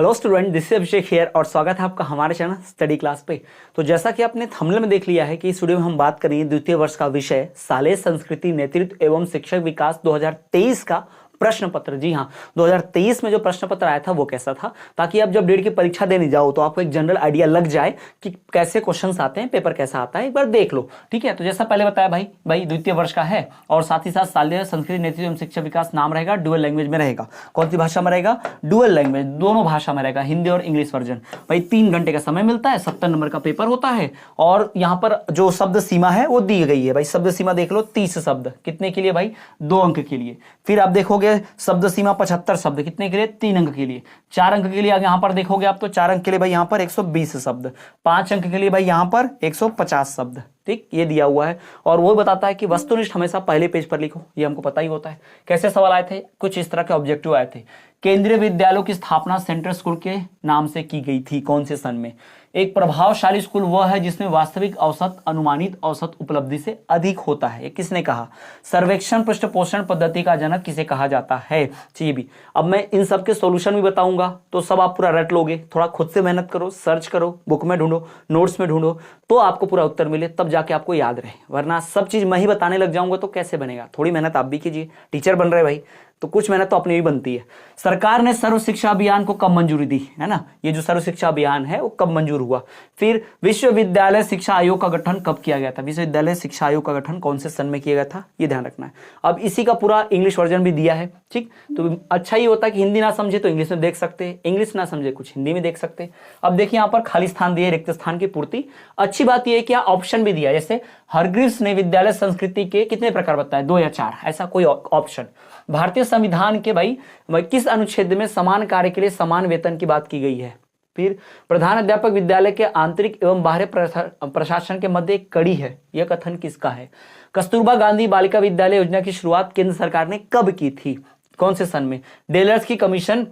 Hello student, this is Abhishek here और स्वागत है आपका हमारे चैनल स्टडी क्लास पे। तो जैसा कि आपने थंबनेल में देख लिया है कि इस वीडियो में हम बात करेंगे द्वितीय वर्ष का विषय शालेय संस्कृति नेतृत्व एवं शिक्षक विकास 2023 का प्रश्न पत्र। जी हाँ, 2023 में जो प्रश्न पत्र आया था वो कैसा था, ताकि आप जब डेट की परीक्षा देने जाओ तो आपको एक जनरल आइडिया लग जाए कि कैसे क्वेश्चंस आते हैं, पेपर कैसा आता है, एक बार देख लो। ठीक है, तो जैसा पहले बताया भाई द्वितीय वर्ष का है और साथ ही साथ शालेय संस्कृति नेतृत्व एवं शिक्षा विकास नाम रहेगा, डुअल लैंग्वेज में रहेगा। कौन सी भाषा में रहेगा? डुअल लैंग्वेज, दोनों भाषा में रहेगा, हिंदी और इंग्लिश वर्जन। भाई 3 घंटे का समय मिलता है, 70 नंबर का पेपर होता है और यहाँ पर जो शब्द सीमा है वो दी गई है। भाई शब्द सीमा देख लो, 30 शब्द, कितने के लिए भाई? 2 अंक के लिए। फिर आप देखोगे शब्द सीमा 75 शब्द, कितने के लिए? 3 अंक के लिए। 4 अंक के लिए यहाँ पर देखोगे आप तो 4 अंक के लिए भाई यहाँ पर 120 शब्द, 5 अंक के लिए भाई यहाँ पर 150 शब्द। ठीक, ये दिया हुआ है और वो बताता है कि वस्तुनिष्ठ हमेशा पहले पेज पर लिखो, ये हमको पता ही होता है। कैसे सवाल आए थे? कुछ इस तरह के ऑब्जेक्टिव आए थे। केंद्रीय विद्यालयों की स्थापना सेंट्रल स्कूल के नाम से की गई थी, कौन से सन में? एक प्रभावशाली स्कूल वह है जिसमें वास्तविक औसत अनुमानित औसत उपलब्धि से अधिक होता है, ये किसने कहा? सर्वेक्षण पृष्ठपोषण पद्धति का जनक किसे कहा जाता है? चाहिए भी। अब मैं इन सब के सॉल्यूशन भी बताऊंगा तो सब आप पूरा रट लोगे। थोड़ा खुद से मेहनत करो, सर्च करो, बुक में ढूंढो, नोट्स में ढूंढो, तो आपको पूरा उत्तर मिले, तब जाके आपको याद रहे। वरना सब चीज मैं ही बताने लग जाऊंगा तो कैसे बनेगा? थोड़ी मेहनत आप भी कीजिए, टीचर बन रहे भाई तो कुछ मेहनत तो अपनी भी बनती है। सरकार ने सर्व शिक्षा अभियान को कब मंजूरी दी, है ना? ये जो सर्व शिक्षा अभियान है वो कब मंजूर हुआ? फिर विश्वविद्यालय शिक्षा आयोग का गठन कब किया गया था? विश्वविद्यालय शिक्षा आयोग का गठन कौन से सन में किया गया था, ये ध्यान रखना है। अब इसी का पूरा इंग्लिश वर्जन भी दिया है। ठीक, तो अच्छा ही होता है कि हिंदी ना समझे तो इंग्लिश में देख सकते हैं, इंग्लिश ना समझे कुछ हिंदी में देख सकते हैं। अब देखिए यहाँ पर खाली स्थान दिए, रिक्त स्थान की पूर्ति। अच्छी बात यह है कि ऑप्शन भी दिया, जैसे हरग्रीव्स ने विद्यालय संस्कृति के कितने प्रकार बताए? 2 या 4, ऐसा कोई ऑप्शन। भारतीय संविधान के भाई किस अनुच्छेद में समान कार्य के लिए समान वेतन की बात की गई है? फिर प्रधान अध्यापक विद्यालय के आंतरिक एवं बाहरी प्रशासन के मध्य एक कड़ी है, यह कथन किसका है? कस्तूरबा गांधी बालिका विद्यालय योजना की शुरुआत केंद्र सरकार ने कब की थी, कौन से सन में? डेलर्स की कमीशन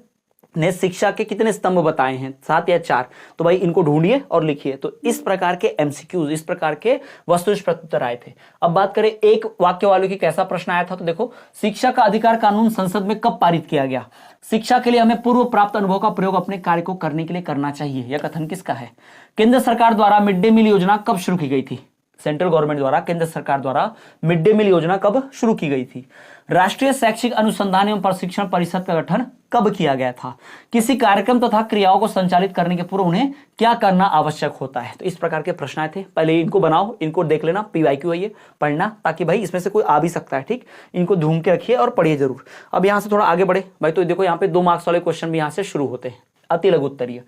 ने शिक्षा के कितने स्तंभ बताए हैं? 7 या 4? तो भाई इनको ढूंढिए और लिखिए। तो इस प्रकार के एमसीक्यूज, इस प्रकार के वस्तुनिष्ठ प्रत्युत्तर आए थे। अब बात करें एक वाक्य वालों की, कैसा प्रश्न आया था? तो देखो, शिक्षा का अधिकार कानून संसद में कब पारित किया गया? शिक्षा के लिए हमें पूर्व प्राप्त अनुभव का प्रयोग अपने कार्य को करने के लिए करना चाहिए, यह कथन किसका है? केंद्र सरकार द्वारा मिड डे मील योजना कब शुरू की गई थी? सेंट्रल गवर्नमेंट द्वारा, केंद्र सरकार द्वारा मिड डे मील योजना कब शुरू की गई थी? राष्ट्रीय शैक्षिक अनुसंधान एवं प्रशिक्षण परिषद का गठन कब किया गया था? किसी कार्यक्रम तथा क्रियाओं को संचालित करने के पूर्व उन्हें क्या करना आवश्यक होता है? तो इस प्रकार के प्रश्न आए थे। पहले इनको बनाओ, इनको देख लेना, पीवाईक्यू है ये, पढ़ना, ताकि भाई इसमें से कोई आ भी सकता है। ठीक, इनको ढूंढ के रखिए और पढ़िए जरूर। अब यहाँ से थोड़ा आगे बढ़े भाई, तो देखो यहाँ पे 2 मार्क्स वाले क्वेश्चन भी यहाँ से शुरू होते हैं, अति लघु उत्तरीय।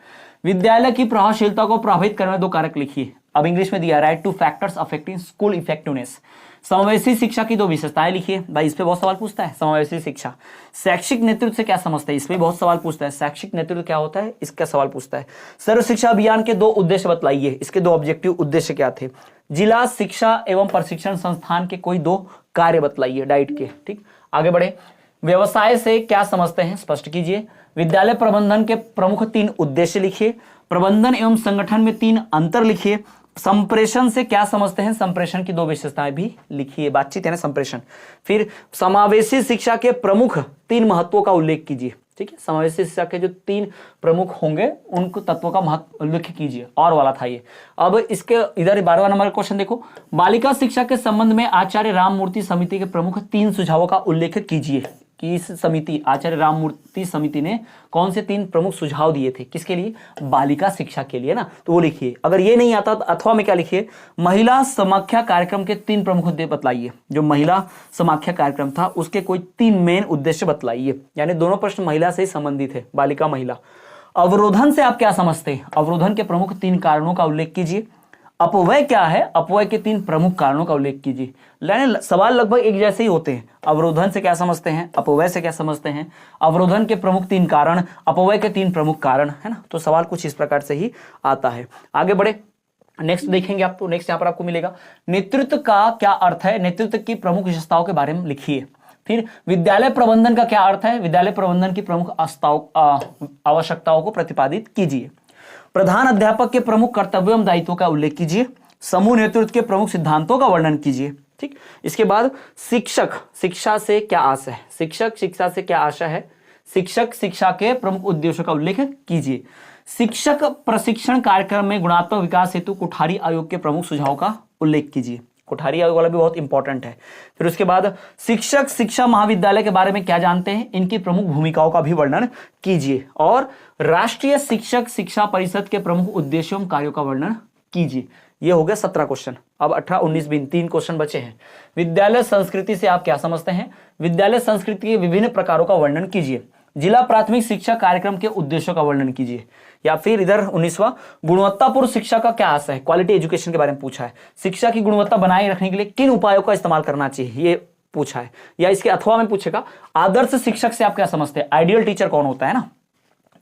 विद्यालय की प्रभावशीलता को प्रभावित करने वाले 2 कारक लिखिए। अब इंग्लिश में दिया, right two factors affecting school effectiveness. समावेशी शिक्षा की 2 विशेषताएं लिखिए। भाई इस पे बहुत सवाल पूछता है, समावेशी शिक्षा। शैक्षिक नेतृत्व से क्या समझते हैं? इस पे बहुत सवाल पूछता है, शैक्षिक नेतृत्व क्या होता है, इसका सवाल पूछता है। सर्व शिक्षा अभियान के 2 उद्देश्य बतलाइए, इसके 2 ऑब्जेक्टिव उद्देश्य क्या थे? जिला शिक्षा एवं प्रशिक्षण संस्थान के कोई 2 कार्य बतलाइए डाइट के। ठीक, आगे बढ़े। व्यवसाय से क्या समझते हैं, स्पष्ट कीजिए। विद्यालय प्रबंधन के प्रमुख 3 उद्देश्य लिखिए। प्रबंधन एवं संगठन में 3 अंतर लिखिए। संप्रेषण से क्या समझते हैं, संप्रेषण की 2 विशेषताएं भी लिखिए। बातचीत है ना, संप्रेषण। फिर समावेशी शिक्षा के प्रमुख 3 महत्वों का उल्लेख कीजिए। ठीक है, समावेशी शिक्षा के जो 3 प्रमुख होंगे उनको तत्वों का महत्व उल्लेख कीजिए, और वाला था ये। अब इसके इधर 12वां नंबर का क्वेश्चन देखो। बालिका शिक्षा के संबंध में आचार्य राममूर्ति समिति के प्रमुख 3 सुझावों का उल्लेख कीजिए। कि इस समिति, आचार्य राममूर्ति समिति ने कौन से 3 प्रमुख सुझाव दिए थे, किसके लिए? बालिका शिक्षा के लिए ना, तो वो लिखिए। अगर ये नहीं आता तो अथवा में क्या लिखिए? महिला समाख्या कार्यक्रम के 3 प्रमुख उद्देश्य बतलाइए। जो महिला समाख्या कार्यक्रम था उसके कोई 3 मेन उद्देश्य बतलाइए। यानी दोनों प्रश्न महिला से ही संबंधित है, बालिका महिला। अवरोधन से आप क्या समझते हैं? अवरोधन के प्रमुख 3 कारणों का उल्लेख कीजिए। अपव्यय क्या है? अपव्यय के 3 प्रमुख कारणों का उल्लेख कीजिए। सवाल लगभग एक जैसे ही होते हैं। अवरोधन से क्या समझते हैं, अपव्यय से क्या समझते हैं, अवरोधन के प्रमुख 3 कारण, अपव्यय के 3 प्रमुख कारण, है ना? तो सवाल कुछ इस प्रकार से ही आता है। आगे बढ़े, नेक्स्ट देखेंगे आप। तो नेक्स्ट यहाँ पर आपको मिलेगा, नेतृत्व का क्या अर्थ है? नेतृत्व की प्रमुख विशेषताओं के बारे में लिखिए। फिर विद्यालय प्रबंधन का क्या अर्थ है? विद्यालय प्रबंधन की प्रमुख आवश्यकताओं को प्रतिपादित कीजिए। प्रधान अध्यापक के प्रमुख कर्तव्य एवं दायित्वों का उल्लेख कीजिए। समूह नेतृत्व के प्रमुख सिद्धांतों का वर्णन कीजिए। ठीक, इसके बाद शिक्षक शिक्षा से क्या आशा है? शिक्षक शिक्षा से क्या आशा है? शिक्षक शिक्षा के प्रमुख उद्देश्यों का उल्लेख कीजिए। शिक्षक प्रशिक्षण कार्यक्रम में गुणात्मक विकास हेतु कोठारी आयोग के प्रमुख सुझावों का उल्लेख कीजिए। कोठारी आयोग वाला भी बहुत इंपॉर्टेंट है। फिर उसके बाद शिक्षक शिक्षा महाविद्यालय के बारे में क्या जानते हैं, इनकी प्रमुख भूमिकाओं का भी वर्णन कीजिए। और राष्ट्रीय शिक्षक शिक्षा परिषद के प्रमुख उद्देश्यों एवं कार्यों का वर्णन कीजिए। ये हो गया 17 क्वेश्चन। अब 18, 19, 20 3 क्वेश्चन बचे हैं। विद्यालय संस्कृति से आप क्या समझते हैं? विद्यालय संस्कृति के विभिन्न प्रकारों का वर्णन कीजिए। जिला प्राथमिक शिक्षा कार्यक्रम के उद्देश्यों का वर्णन कीजिए। या फिर इधर 19वां, गुणवत्तापूर्ण शिक्षा का क्या आशय है, क्वालिटी एजुकेशन के बारे में पूछा है। शिक्षा की गुणवत्ता बनाए रखने के लिए किन उपायों का इस्तेमाल करना चाहिए, ये पूछा है। या इसके अथवा में पूछेगा आदर्श शिक्षक से आप क्या समझते हैं, आइडियल टीचर कौन होता है ना।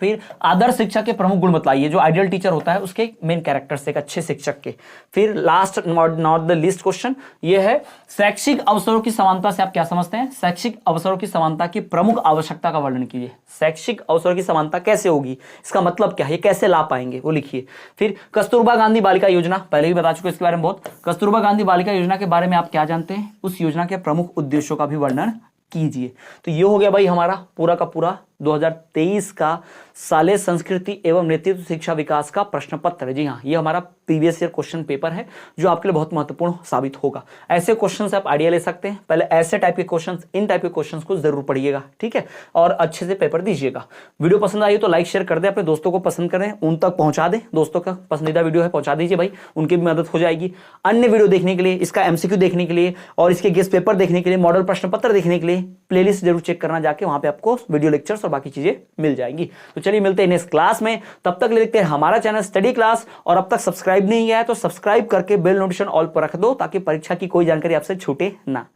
फिर आदर्श शिक्षक के प्रमुख गुण बताइए, जो आइडियल टीचर होता है उसके मेन कैरेक्टर्स एक अच्छे शिक्षक के। फिर last not the list question ये है, शैक्षिक अवसरों की समानता से आप क्या समझते हैं? शैक्षिक अवसरों की समानता की प्रमुख आवश्यकता का वर्णन कीजिए। शैक्षिक अवसरों की समानता कैसे होगी, इसका मतलब क्या है, ये कैसे ला पाएंगे, वो लिखिए। फिर कस्तूरबा गांधी बालिका योजना, पहले भी बता चुके इसके बारे में बहुत। कस्तूरबा गांधी बालिका योजना के बारे में आप क्या जानते हैं, उस योजना के प्रमुख उद्देश्यों का भी वर्णन कीजिए। तो ये हो गया भाई हमारा पूरा का पूरा 2023 का शालेय संस्कृति एवं नेतृत्व शिक्षा विकास का प्रश्न पत्र। जी हाँ, ये हमारा प्रीवियस ईयर क्वेश्चन पेपर है जो आपके लिए बहुत महत्वपूर्ण साबित होगा। ऐसे क्वेश्चन से आप आइडिया ले सकते हैं। पहले ऐसे टाइप के क्वेश्चन, इन टाइप के क्वेश्चन को जरूर पढ़िएगा, ठीक है, और अच्छे से पेपर दीजिएगा। वीडियो पसंद आई तो लाइक शेयर कर दें, अपने दोस्तों को पसंद करें, उन तक पहुंचा दें। दोस्तों का पसंदीदा वीडियो है, पहुंचा दीजिए भाई, उनकी भी मदद हो जाएगी। अन्य वीडियो देखने के लिए, इसका एमसीक्यू देखने के लिए और इसके गेस्ट पेपर देखने के लिए, मॉडल प्रश्न पत्र देखने के लिए प्लेलिस्ट जरूर चेक करना, जाके वहां पे आपको वीडियो लेक्चर्स और बाकी चीजें मिल जाएंगी। तो चलिए मिलते हैं नेक्स्ट क्लास में, तब तक देखते हैं हमारा चैनल स्टडी क्लास। और अब तक सब्सक्राइब नहीं किया है तो सब्सक्राइब करके बेल नोटिफिकेशन ऑल पर रख दो, ताकि परीक्षा की कोई जानकारी आपसे छूटे ना।